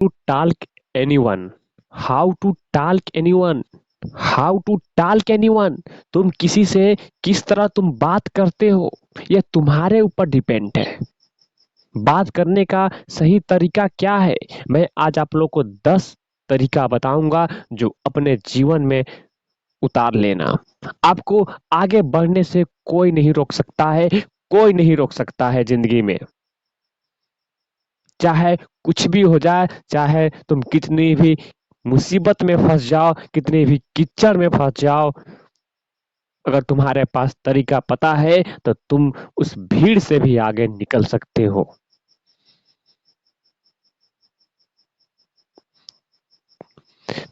To talk anyone, how to talk anyone, how to talk anyone. तुम किसी से किस तरह तुम बात करते हो, यह तुम्हारे ऊपर डिपेंड है। बात करने का सही तरीका क्या है, मैं आज आप लोग को 10 तरीका बताऊंगा जो अपने जीवन में उतार लेना। आपको आगे बढ़ने से कोई नहीं रोक सकता है, कोई नहीं रोक सकता है जिंदगी में। चाहे कुछ भी हो जाए, चाहे तुम कितनी भी मुसीबत में फंस जाओ, कितनी भी कीचड़ में फंस जाओ, अगर तुम्हारे पास तरीका पता है तो तुम उस भीड़ से भी आगे निकल सकते हो।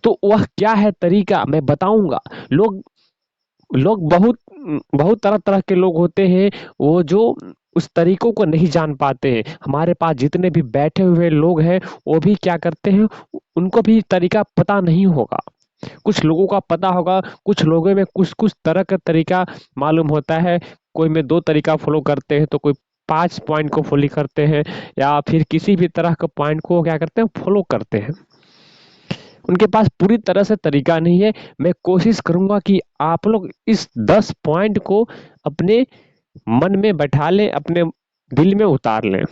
तो वह क्या है तरीका, मैं बताऊंगा। लोग लोग बहुत बहुत तरह तरह के लोग होते हैं, वो जो उस तरीकों को नहीं जान पाते हैं। हमारे पास जितने भी बैठे हुए लोग हैं, वो भी क्या करते हैं, उनको भी तरीका पता नहीं होगा। कुछ लोगों का पता होगा, कुछ लोगों में कुछ कुछ तरह का तरीका मालूम होता है। कोई में 2 तरीका फॉलो करते हैं, तो कोई 5 पॉइंट को फॉलो करते हैं, या फिर किसी भी तरह का पॉइंट को क्या करते हैं, फॉलो करते हैं। उनके पास पूरी तरह से तरीका नहीं है। मैं कोशिश करूंगा कि आप लोग इस 10 पॉइंट को अपने मन में बैठा लें, अपने दिल में उतार लें।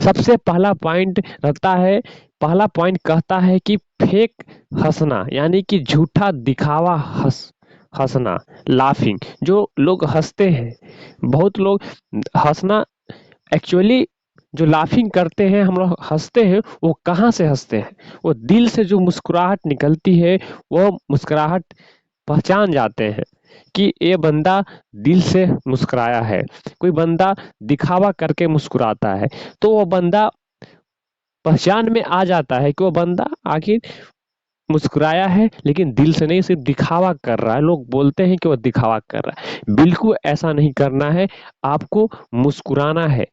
सबसे पहला पॉइंट रहता है, पहला पॉइंट कहता है कि फेक हंसना, यानी कि झूठा दिखावा हंसना, लाफिंग। जो लोग हंसते हैं, बहुत लोग हंसना, एक्चुअली जो लाफिंग करते हैं, हम लोग हंसते हैं, वो कहाँ से हंसते हैं, वो दिल से जो मुस्कुराहट निकलती है, वो मुस्कुराहट पहचान जाते हैं कि ये बंदा दिल से मुस्कुराया है। कोई बंदा दिखावा करके मुस्कुराता है, तो वो बंदा पहचान में आ जाता है कि वो बंदा आखिर मुस्कुराया है, लेकिन दिल से नहीं, सिर्फ दिखावा कर रहा है। लोग बोलते हैं कि वो दिखावा कर रहा है, बिल्कुल ऐसा नहीं करना है। आपको मुस्कुराना है।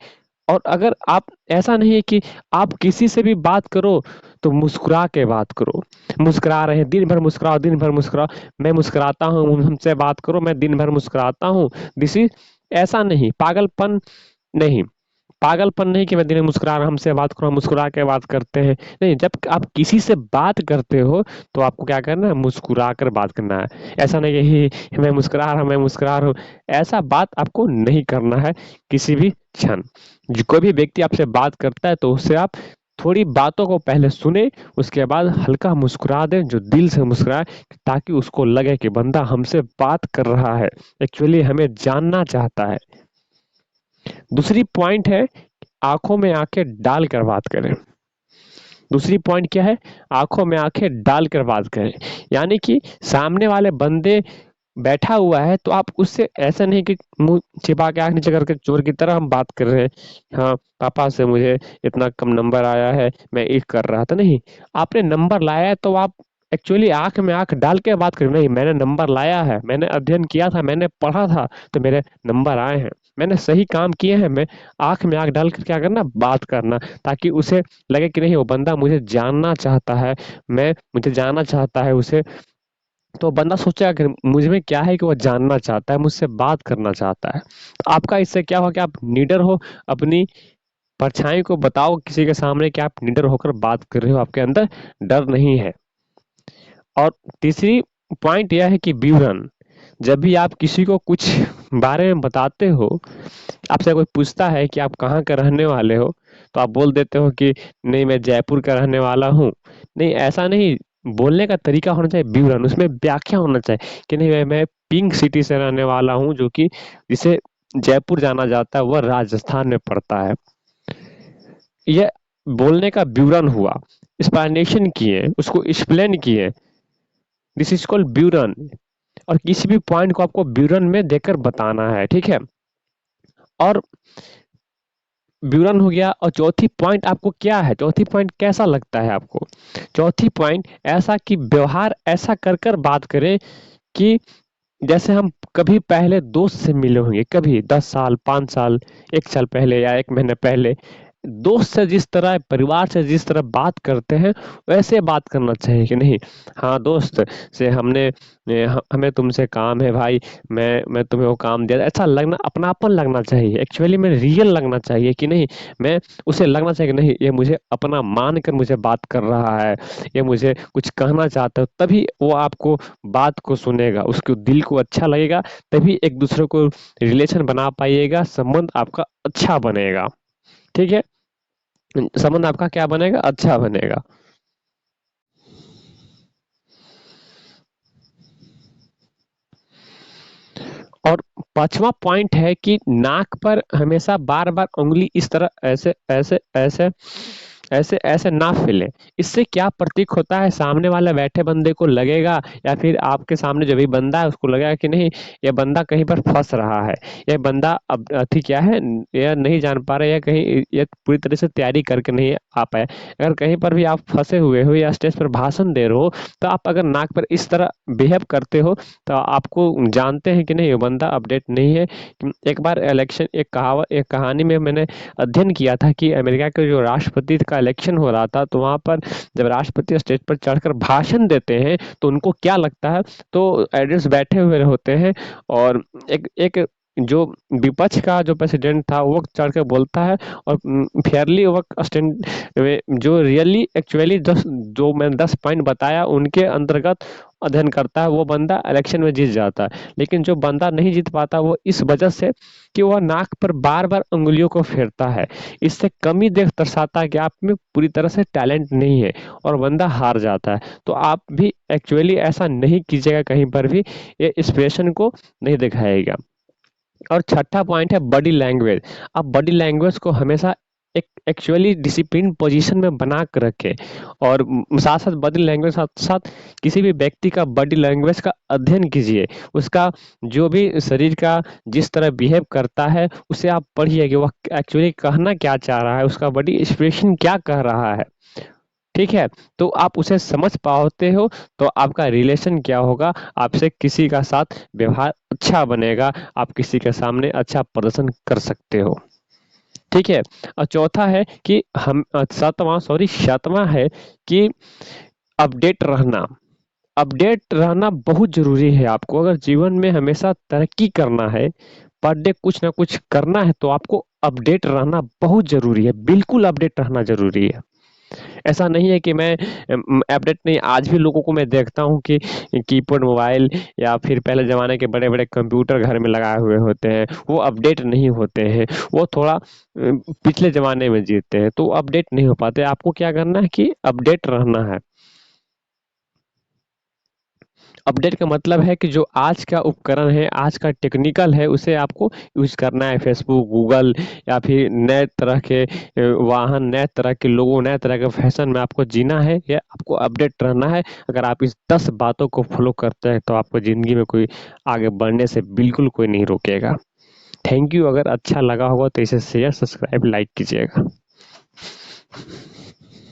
और अगर आप, ऐसा नहीं है कि आप किसी से भी बात करो तो मुस्कुरा के बात करो। मुस्कुरा रहे हैं, दिन भर मुस्कुराओ, दिन भर मुस्कुराओ, मैं मुस्कुराता हूँ, हमसे बात करो, मैं दिन भर मुस्कुराता हूँ, दिस इज, ऐसा नहीं, पागलपन नहीं। पागलपन नहीं कि मैं दिन में मुस्कुरा रहा, हमसे बात करो, हम मुस्कुरा के बात करते हैं। नहीं, जब आप किसी से बात करते हो तो आपको क्या करना है, मुस्कुरा कर बात करना है। ऐसा नहीं कि मैं मुस्कुरा रहा हूँ, मैं मुस्कुरा रहा हूँ, ऐसा बात आपको नहीं करना है किसी भी क्षण। कोई भी व्यक्ति आपसे बात करता है तो उससे आप थोड़ी बातों को पहले सुने, उसके बाद हल्का मुस्कुरा दें, जो दिल से मुस्कुराए, ताकि उसको लगे कि बंदा हमसे बात कर रहा है, एक्चुअली हमें जानना चाहता है। दूसरी पॉइंट है, आंखों में आंखें डाल कर बात करें। दूसरी पॉइंट क्या है, आंखों में आंखें डाल कर बात करें। यानी कि सामने वाले बंदे बैठा हुआ है तो आप उससे ऐसा नहीं कि मुंह छिपा के आंख नीचे करके चोर की तरह हम बात कर रहे हैं, हाँ पापा से मुझे इतना कम नंबर आया है, मैं एक कर रहा था। नहीं, आपने नंबर लाया है तो आप एक्चुअली आंख में आंख डाल के बात करें। नहीं, मैंने नंबर लाया है, मैंने अध्ययन किया था, मैंने पढ़ा था, तो मेरे नंबर आए हैं, मैंने सही काम किए हैं। मैं आंख में आंख डाल कर क्या करना, बात करना, ताकि उसे लगे कि नहीं, वो बंदा मुझे जानना चाहता है, मैं मुझे जानना चाहता है उसे। तो बंदा सोचेगा कि मुझ में क्या है कि वो जानना चाहता है, मुझसे बात करना चाहता है। तो आपका इससे क्या हो कि आप निडर हो, अपनी परछाई को बताओ किसी के सामने कि आप निडर होकर बात कर रहे हो, आपके अंदर डर नहीं है। और तीसरी पॉइंट यह है कि विवरण। जब भी आप किसी को कुछ बारे में बताते हो, आपसे कोई पूछता है कि आप कहाँ के रहने वाले हो, तो आप बोल देते हो कि नहीं, मैं जयपुर का रहने वाला हूँ। नहीं, ऐसा नहीं, बोलने का तरीका होना चाहिए विवरण, उसमें व्याख्या होना चाहिए कि नहीं, मैं पिंक सिटी से रहने वाला हूँ, जो कि जिसे जयपुर जाना जाता है, वह राजस्थान में पड़ता है। यह बोलने का विवरण हुआ, एक्सप्लेनेशन किए, उसको एक्सप्लेन किए, दिस इज कॉल्ड विवरण। और किसी भी पॉइंट को आपको विवरण में देकर बताना है, ठीक है। और विवरण हो गया। और चौथी पॉइंट आपको क्या है, चौथी पॉइंट कैसा लगता है आपको? चौथी पॉइंट ऐसा कि व्यवहार ऐसा कर कर बात करें कि जैसे हम कभी पहले दोस्त से मिले होंगे, कभी 10 साल, 5 साल, 1 साल पहले या 1 महीने पहले, दोस्त से जिस तरह, परिवार से जिस तरह बात करते हैं वैसे बात करना चाहिए कि नहीं, हाँ दोस्त से हमें तुमसे काम है भाई, मैं तुम्हें वो काम दिया, ऐसा लगना, अपनापन लगना चाहिए, एक्चुअली में रियल लगना चाहिए कि नहीं, मैं उसे लगना चाहिए कि नहीं ये मुझे अपना मान कर मुझे बात कर रहा है, ये मुझे कुछ कहना चाहता है, तभी वो आपको बात को सुनेगा, उसके दिल को अच्छा लगेगा, तभी एक दूसरे को रिलेशन बना पाइएगा, संबंध आपका अच्छा बनेगा। ठीक है, संबंध आपका क्या बनेगा, अच्छा बनेगा। और पांचवा पॉइंट है कि नाक पर हमेशा बार बार उंगली इस तरह ऐसे ऐसे ऐसे ऐसे ऐसे ना फैले। इससे क्या प्रतीक होता है, सामने वाला बैठे बंदे को लगेगा, या फिर आपके सामने जो भी बंदा है उसको लगेगा कि नहीं ये बंदा कहीं पर फंस रहा है, ये बंदा अब अथी क्या है, यह नहीं जान पा रहा है, या कहीं ये पूरी तरह से तैयारी करके नहीं आ पाए। अगर कहीं पर भी आप फंसे हुए हो या स्टेज पर भाषण दे रहे हो, तो आप अगर नाक पर इस तरह बिहेव करते हो तो आपको जानते हैं कि नहीं ये बंदा अपडेट नहीं है। एक बार इलेक्शन, एक कहानी में मैंने अध्ययन किया था कि अमेरिका के जो राष्ट्रपति का इलेक्शन हो रहा था, तो वहां पर जब राष्ट्रपति स्टेज पर चढ़कर भाषण देते हैं तो उनको क्या लगता है, तो एडियंस बैठे हुए होते हैं, और एक एक जो विपक्ष का जो प्रेसिडेंट था वो चढ़ के बोलता है, और फेयरली वो स्टैंड जो रियली एक्चुअली जो मैंने 10 पॉइंट बताया उनके अंतर्गत अध्ययन करता है, वो बंदा इलेक्शन में जीत जाता है। लेकिन जो बंदा नहीं जीत पाता वो इस वजह से कि वह नाक पर बार बार उंगलियों को फेरता है। इससे कमी देख दर्शाता है कि आप में पूरी तरह से टैलेंट नहीं है, और बंदा हार जाता है। तो आप भी एक्चुअली ऐसा नहीं कीजिएगा, कहीं पर भी ये एक्सप्रेशन को नहीं दिखाएगा। और छठा पॉइंट है बॉडी लैंग्वेज। आप बॉडी लैंग्वेज को हमेशा एक एक्चुअली डिसिप्लिन पोजीशन में बना कर रखें, और साथ साथ बॉडी लैंग्वेज साथ साथ किसी भी व्यक्ति का बॉडी लैंग्वेज का अध्ययन कीजिए, उसका जो भी शरीर का जिस तरह बिहेव करता है उसे आप पढ़िए कि वह एक्चुअली कहना क्या चाह रहा है, उसका बॉडी एक्सप्रेशन क्या कह रहा है। ठीक है, तो आप उसे समझ पाते हो तो आपका रिलेशन क्या होगा, आपसे किसी का साथ व्यवहार अच्छा बनेगा, आप किसी के सामने अच्छा प्रदर्शन कर सकते हो। ठीक है, और चौथा है कि सातवां है कि अपडेट रहना। अपडेट रहना बहुत जरूरी है आपको, अगर जीवन में हमेशा तरक्की करना है, पर डे कुछ ना कुछ करना है, तो आपको अपडेट रहना बहुत जरूरी है, बिल्कुल अपडेट रहना जरूरी है। ऐसा नहीं है कि मैं अपडेट नहीं, आज भी लोगों को मैं देखता हूँ कि कीपैड मोबाइल या फिर पहले ज़माने के बड़े-बड़े कंप्यूटर घर में लगाए हुए होते हैं, वो अपडेट नहीं होते हैं, वो थोड़ा पिछले ज़माने में जीते हैं, तो अपडेट नहीं हो पाते। आपको क्या करना है कि अपडेट रहना है। अपडेट का मतलब है कि जो आज का उपकरण है, आज का टेक्निकल है, उसे आपको यूज़ करना है। फ़ेसबुक, गूगल या फिर नए तरह के वाहन, नए तरह के लोगों, नए तरह के फ़ैशन में आपको जीना है, या आपको अपडेट रहना है। अगर आप इस 10 बातों को फ़ॉलो करते हैं, तो आपको ज़िंदगी में कोई आगे बढ़ने से बिल्कुल कोई नहीं रोकेगा। थैंक यू, अगर अच्छा लगा होगा तो इसे शेयर, सब्सक्राइब, लाइक कीजिएगा।